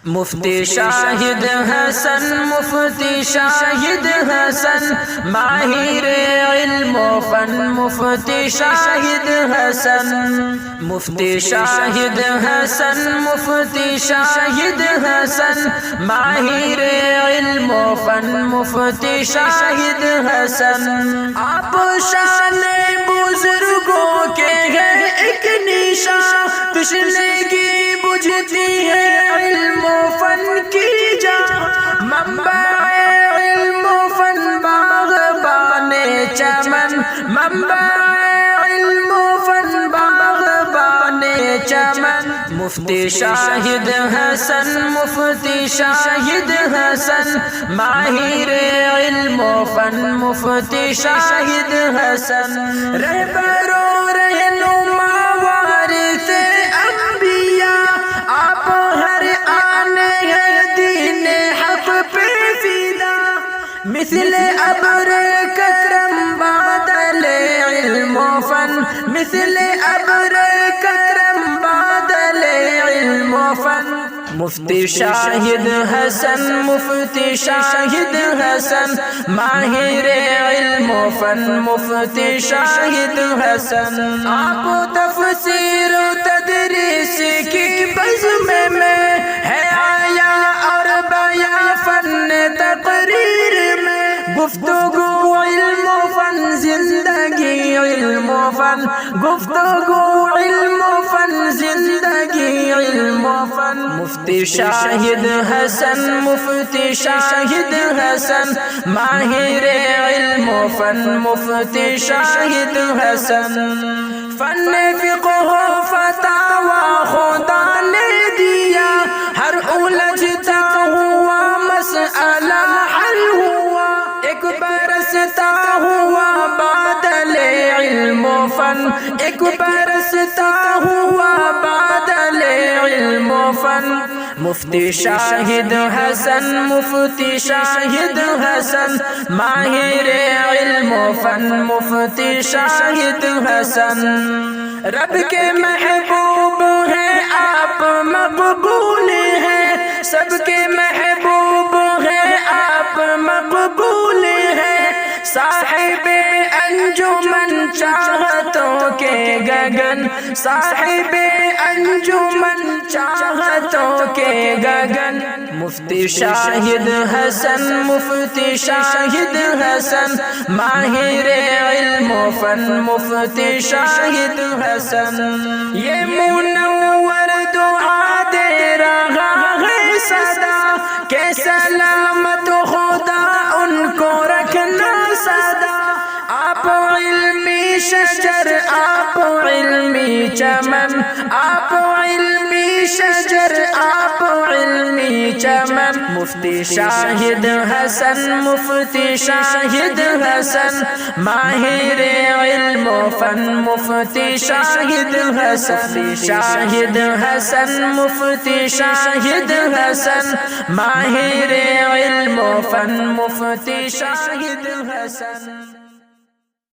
مفتی شاہد حسن، مفتی شاہد حسن، ماہر علم و فن، مفتی شاہد حسن، مفتی شاہد حسن، مفتی شاہد حسن، ماہر علم و فن، مفتی شاہد حسن۔ آپ شان بزرگوں کے ہیں ایک نشان، تشنگی بجھتی ہے علم و فن کی جان، منبع علم و فن باغبان چمن، منبع علم و فن باغبان چمن۔ مفتی شاہد حسن، مفتی شاہد حسن، ماہر علم و فن، مفتی شاہد حسن، رہبر و رہنما وارث انبیاء، آپ ہر آنے ہیں دین حق پہ فدا، مثل ابر کرم بادل علم و فن، مثل ابر کرم بادل علم و فن۔ مفتی شاہد حسن، مفتی شاہد حسن، ماہر علم و فن، مفتی شاہد حسن۔ آپ تفسیر و تدریس کی بزم میں ہے آیا اور بیان فن تقریر میں، گفتگو علم و فن، زندگی علم و فن، گفتگو علم و فن، زندگی علم و فن۔ مفتی شاہد حسن، مفتی شاہد حسن، ماہر علم و فن، مفتی شاہد حسن، فن فقہ و فتاوی خدا نے دیا، ہر الجھتا ہوا مسئلہ حل ہوا، ایک برستا ہوا بادل علم و فن، ایک برستا ہوا بادل علم و فن۔ مفتی شاہد حسن، مفتی شاہد حسن، ماہر علم و فن، مفتی شاہد حسن، رب کے محبوب ہیں آپ مقبول ہیں، سب کے محبوب ہیں آپ مقبول ہیں، صاحب انجمن چاہتوں کے گگن، صاحب انجمن چاہتوں کے گگن۔ مفتی شاہد حسن، مفتی شاہد حسن، ماہر علم و فن، مفتی شاہد حسن، یہ منور دعا دے رہا ہے صدا کہ سلامت خدا ان کو رکھنا صدا، آپ علمی شجر، آپ علمی چمن، آپ علمی شجر، آپ علمی چمن۔ مفتی شاہد حسن، مفتی شاہد حسن، ماہر علم و فن، مفتی شاہد حسن، شاہد حسن، مفتی شاہد حسن، ماہر علم و فن، مفتی شاہد حسن۔